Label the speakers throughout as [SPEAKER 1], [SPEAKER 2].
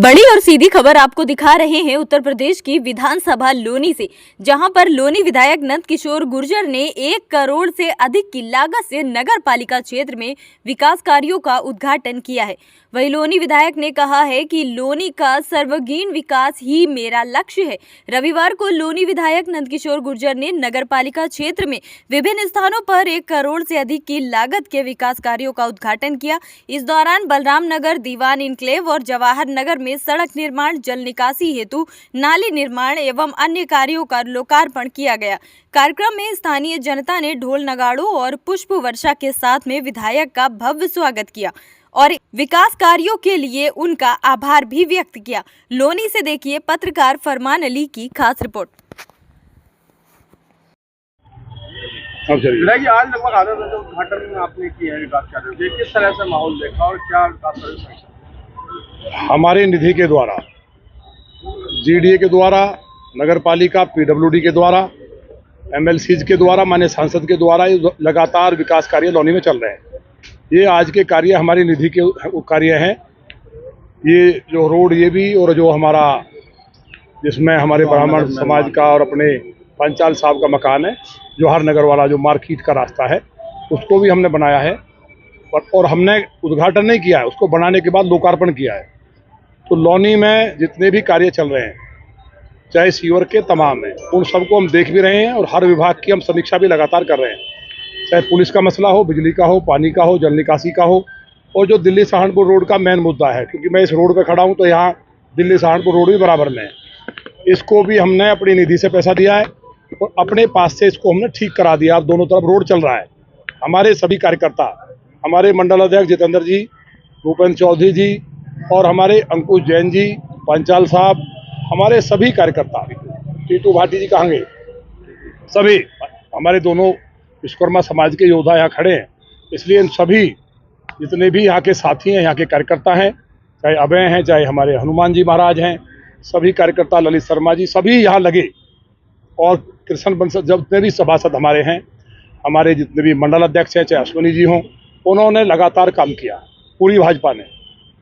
[SPEAKER 1] बड़ी और सीधी खबर आपको दिखा रहे हैं उत्तर प्रदेश की विधानसभा लोनी से, जहां पर लोनी विधायक नंद किशोर गुर्जर ने 1 करोड़ से अधिक की लागत से नगर पालिका क्षेत्र में विकास कार्यों का उद्घाटन किया है। वहीं लोनी विधायक ने कहा है कि लोनी का सर्वांगीण विकास ही मेरा लक्ष्य है। रविवार को लोनी विधायक नंद किशोर गुर्जर ने नगर पालिका क्षेत्र में विभिन्न स्थानों पर 1 करोड़ से अधिक की लागत के विकास कार्यों का उद्घाटन किया। इस दौरान बलराम नगर, दीवान इनक्लेव और जवाहर नगर में सड़क निर्माण, जल निकासी हेतु नाली निर्माण एवं अन्य कार्यों का लोकार्पण किया गया। कार्यक्रम में स्थानीय जनता ने ढोल नगाड़ों और पुष्प वर्षा के साथ में विधायक का भव्य स्वागत किया और विकास कार्यों के लिए उनका आभार भी व्यक्त किया। लोनी से देखिए पत्रकार फरमान अली की खास रिपोर्ट।
[SPEAKER 2] आज लगभग आधा दर्जन उद्घाटन आपने किया है विकास कार्यों के, किस तरह से माहौल देखा और क्या विकास कार्य?
[SPEAKER 3] हमारे निधि के द्वारा, जीडीए के द्वारा, नगर पालिका, पीडब्ल्यूडी के द्वारा, एमएलसीज के द्वारा, माननीय सांसद के द्वारा लगातार विकास कार्य लोनी में चल रहे हैं। ये आज के कार्य हमारी निधि के कार्य हैं। ये जो रोड ये भी, और जो हमारा जिसमें हमारे ब्राह्मण समाज का और अपने पंचाल साहब का मकान है, जवाहर नगर वाला जो मार्केट का रास्ता है, उसको भी हमने बनाया है और हमने उद्घाटन नहीं किया है, उसको बनाने के बाद लोकार्पण किया है। तो लोनी में जितने भी कार्य चल रहे हैं, चाहे सीवर के तमाम हैं, उन सबको हम देख भी रहे हैं और हर विभाग की हम समीक्षा भी लगातार कर रहे हैं। चाहे पुलिस का मसला हो, बिजली का हो, पानी का हो, जल निकासी का हो, और जो दिल्ली सहारनपुर रोड का मेन मुद्दा है, क्योंकि मैं इस रोड पर खड़ा हूँ तो यहाँ दिल्ली सहारनपुर रोड भी बराबर में है। इसको भी हमने अपनी निधि से पैसा दिया है और अपने पास से इसको हमने ठीक करा दिया। अब दोनों तरफ रोड चल रहा है। हमारे सभी कार्यकर्ता, हमारे मंडल अध्यक्ष जितेंद्र जी, भूपेंद्र चौधरी जी और हमारे अंकुश जैन जी, पंचाल साहब, हमारे सभी कार्यकर्ता, टीटू भाटी जी कहाँ गए, सभी हमारे दोनों विश्वकर्मा समाज के योद्धा यहाँ खड़े हैं। इसलिए इन सभी जितने भी यहाँ के साथी हैं, यहाँ के कार्यकर्ता हैं, चाहे अभय हैं, चाहे हमारे हनुमान जी महाराज हैं, सभी कार्यकर्ता, ललित शर्मा जी, सभी यहाँ लगे। और कृष्ण बंसल जितने भी सभासद हमारे हैं, हमारे जितने भी मंडल अध्यक्ष हैं, चाहे अश्विनी जी हों, उन्होंने लगातार काम किया। पूरी भाजपा ने,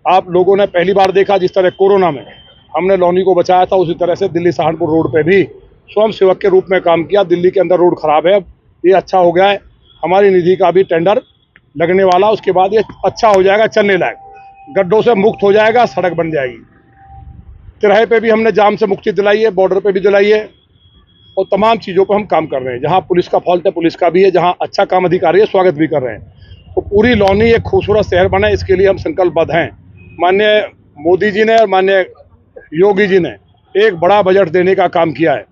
[SPEAKER 3] आप लोगों ने पहली बार देखा जिस तरह कोरोना में हमने लोनी को बचाया था, उसी तरह से दिल्ली सहारनपुर रोड पे भी स्वयं सेवक के रूप में काम किया। दिल्ली के अंदर रोड खराब है, अब ये अच्छा हो गया है। हमारी निधि का भी टेंडर लगने वाला, उसके बाद ये अच्छा हो जाएगा, चलने लायक, गड्ढों से मुक्त हो जाएगा, सड़क बन जाएगी। तिराहे पे भी हमने जाम से मुक्ति दिलाई है, बॉर्डर पे भी दिलाई है और तमाम चीज़ों पर हम काम कर रहे हैं। जहाँ पुलिस का फॉल्ट है, पुलिस का भी है, जहाँ अच्छा काम अधिकारी है, स्वागत भी कर रहे हैं। तो पूरी लोनी एक खूबसूरत शहर बने, इसके लिए हम संकल्पबद्ध हैं। माननीय मोदी जी ने और माननीय योगी जी ने एक बड़ा बजट देने का काम किया है।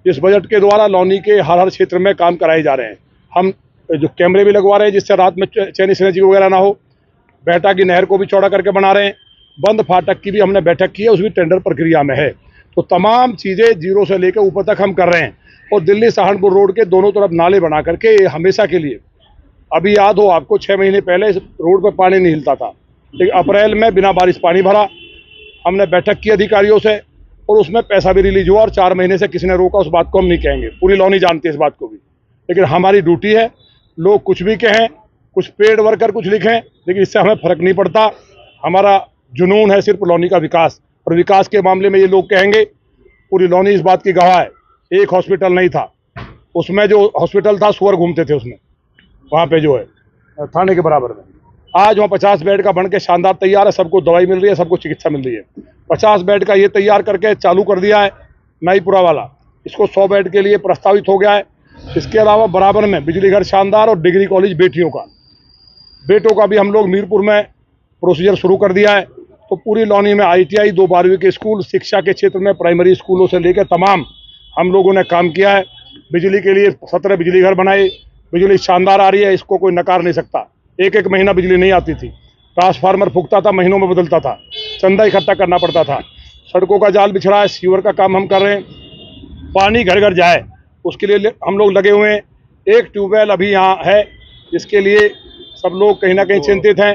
[SPEAKER 3] इस बजट के द्वारा लोनी के हर क्षेत्र में काम कराए जा रहे हैं। हम जो कैमरे भी लगवा रहे हैं जिससे रात में चैनी सिनेजी वगैरह ना हो। बेहटा की नहर को भी चौड़ा करके बना रहे हैं। बंद फाटक की भी हमने बैठक की है, उसकी टेंडर प्रक्रिया में है। तो तमाम चीज़ें जीरो से लेकर ऊपर तक हम कर रहे हैं। और दिल्ली सहारनपुर रोड के दोनों तरफ नाले बना करके हमेशा के लिए, अभी याद हो आपको 6 महीने पहले इस रोड पर पानी नहीं हिलता था, लेकिन अप्रैल में बिना बारिश पानी भरा। हमने बैठक की अधिकारियों से और उसमें पैसा भी रिलीज हुआ और 4 महीने से किसी ने रोका, उस बात को हम नहीं कहेंगे, पूरी लोनी जानती है इस बात को भी। लेकिन हमारी ड्यूटी है, लोग कुछ भी कहें, कुछ पेड वर्कर कुछ लिखें, लेकिन इससे हमें फ़र्क नहीं पड़ता। हमारा जुनून है सिर्फ लोनी का विकास, और विकास के मामले में ये लोग कहेंगे, पूरी लोनी इस बात की गवाह है। एक हॉस्पिटल नहीं था, उसमें जो हॉस्पिटल था सुअर घूमते थे उसमें, वहाँ पे जो है थाने के बराबर में। आज वहाँ 50 बेड का बन के शानदार तैयार है, सबको दवाई मिल रही है, सबको चिकित्सा मिल रही है। 50 बेड का ये तैयार करके चालू कर दिया है नाईपुरा वाला, इसको 100 बेड के लिए प्रस्तावित हो गया है। इसके अलावा बराबर में बिजली घर शानदार और डिग्री कॉलेज बेटों का भी हम लोग मीरपुर में प्रोसीजर शुरू कर दिया है। तो पूरी लोनी में ITI 2 12वीं के स्कूल, शिक्षा के क्षेत्र में प्राइमरी स्कूलों से लेकर तमाम हम लोगों ने काम किया है। बिजली के लिए 17 बिजली घर बनाए, बिजली शानदार आ रही है, इसको कोई नकार नहीं सकता। एक महीना बिजली नहीं आती थी, ट्रांसफार्मर फूकता था, महीनों में बदलता था, चंदा इकट्ठा करना पड़ता था। सड़कों का जाल बिछड़ा है, सीवर का काम हम कर रहे हैं, पानी घर घर जाए उसके लिए हम लोग लगे हुए हैं। एक ट्यूबवेल अभी यहाँ है, जिसके लिए सब लोग कहीं ना कहीं चिंतित हैं।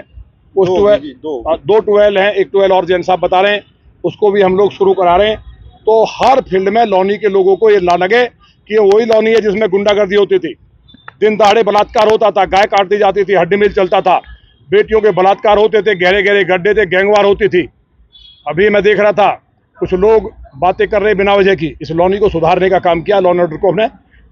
[SPEAKER 3] उस दो ट्यूबवेल हैं, एक ट्यूबवेल और जैन साहब बता रहे हैं, उसको भी हम लोग शुरू करा रहे हैं। तो हर फील्ड में लोनी के लोगों को ये ना लगे कि ये वही लोनी है जिसमें गुंडागर्दी होती थी, दिन दहाड़े बलात्कार होता था, गाय काट दी जाती थी, हड्डी मिल चलता था, बेटियों के बलात्कार होते थे, गहरे गहरे गड्ढे थे, गैंगवार होती थी। अभी मैं देख रहा था कुछ लोग बातें कर रहे बिना वजह की। इस लॉनी को सुधारने का काम किया, लॉ एंड ऑर्डर को हमने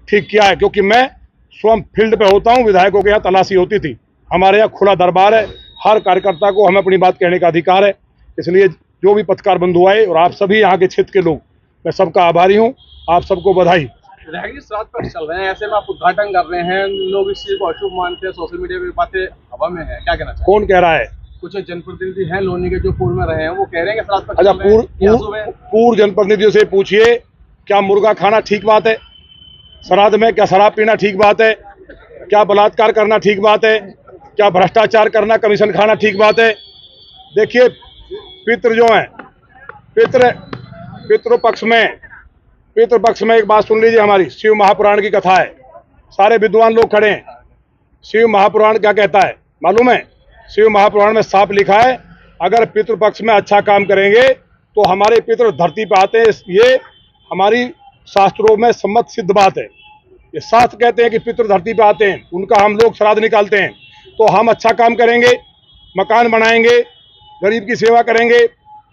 [SPEAKER 3] ठीक किया है, क्योंकि मैं स्वयं फील्ड पे होता हूँ। विधायकों के यहाँ तलाशी होती थी, हमारे यहाँ खुला दरबार है, हर कार्यकर्ता को हमें अपनी बात कहने का अधिकार है। इसलिए जो भी पत्रकार बंधु आए और आप सभी यहाँ के क्षेत्र के लोग, मैं सबका आभारी हूँ, आप सबको बधाई।
[SPEAKER 2] श्राद्ध पक्ष चल रहे हैं, ऐसे में आप उद्घाटन कर रहे हैं, लोग इस चीज को अशुभ मानते हैं, सोशल मीडिया पे बातें हवा में है, क्या कहना चाहिए?
[SPEAKER 3] कौन कह रहा है?
[SPEAKER 2] कुछ जनप्रतिनिधि हैं लोनी के जो पूर्व में रहे हैं, वो कह रहे हैं कि श्राद्ध पक्ष
[SPEAKER 3] अच्छा,
[SPEAKER 2] चल रहे हैं, ये अशुभ है।
[SPEAKER 3] पूर्व जनप्रतिनिधियों से पूछिए, क्या मुर्गा खाना ठीक बात है श्राद्ध में? क्या शराब पीना ठीक बात है? क्या बलात्कार करना ठीक बात है? क्या भ्रष्टाचार करना, कमीशन खाना ठीक बात है? देखिए, पितृ जो हैं, पितृ पक्ष में एक बात सुन लीजिए, हमारी शिव महापुराण की कथा है, सारे विद्वान लोग खड़े हैं। शिव महापुराण क्या कहता है मालूम है? शिव महापुराण में साफ लिखा है, अगर पितृपक्ष में अच्छा काम करेंगे तो हमारे पितृ धरती पर आते हैं। ये हमारी शास्त्रों में सम्मत सिद्ध बात है। ये शास्त्र कहते हैं कि पितृ धरती पर आते हैं, उनका हम लोग श्राद्ध निकालते हैं। तो हम अच्छा काम करेंगे, मकान बनाएंगे, गरीब की सेवा करेंगे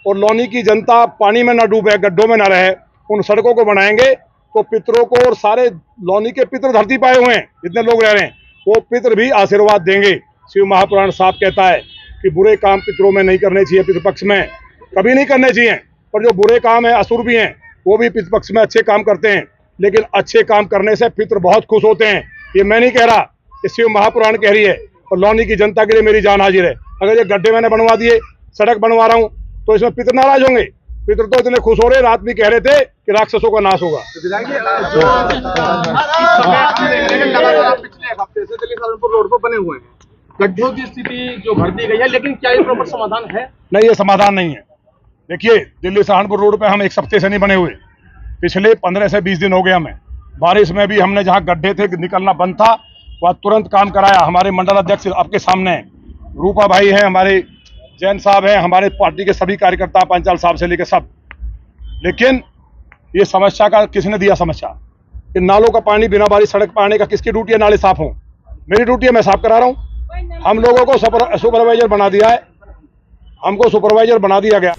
[SPEAKER 3] और लौनी की जनता पानी में न डूबे, गड्ढों में न रहे, उन सड़कों को बनाएंगे तो पितरों को, और सारे लौनी के पितृ धरती पाए हुए हैं जितने लोग रह रहे हैं, वो पितृ भी आशीर्वाद देंगे। शिव महापुराण साफ कहता है कि बुरे काम पितरों में नहीं करने चाहिए, पितृपक्ष में कभी नहीं करने चाहिए। पर जो बुरे काम है, असुर भी हैं, वो भी पितृपक्ष में अच्छे काम करते हैं, लेकिन अच्छे काम करने से पितृ बहुत खुश होते हैं। ये मैं नहीं कह रहा, ये शिव महापुराण कह रही है, और लौनी की जनता के लिए मेरी जान हाजिर है। अगर ये गड्ढे मैंने बनवा दिए, सड़क बनवा रहा हूँ, तो इसमें पितृ नाराज होंगे? पितृ तो इतने खुश हो रहे, रात भी कह रहे थे कि राक्षसों का नाश होगा।
[SPEAKER 2] पिछले हफ्ते से दिल्ली सहारनपुर रोड पर बने हुए हैं, गड्ढों की स्थिति जो भर दी गई है, लेकिन क्या ये प्रॉपर समाधान है?
[SPEAKER 3] नहीं, ये समाधान नहीं है। देखिए, दिल्ली सहारनपुर रोड पे हम एक हफ्ते से नहीं बने हुए, पिछले 15 से 20 दिन हो गए हमें। बारिश में भी हमने जहाँ गड्ढे थे, निकलना बंद था, वहाँ तुरंत काम कराया। हमारे मंडल अध्यक्ष आपके सामने हैं, रूपा भाई हैं, हमारे जैन साहब हैं, हमारे पार्टी के सभी कार्यकर्ता, पंचाल साहब से लेकर सब। लेकिन ये समस्या का किसने दिया समस्या? इन नालों का पानी बिना बारिश सड़क पर आने का किसकी ड्यूटी है? नाले साफ हों, मेरी ड्यूटी है, मैं साफ करा रहा हूँ। हम लोगों को सुपरवाइजर बना दिया है, हमको सुपरवाइजर बना दिया गया।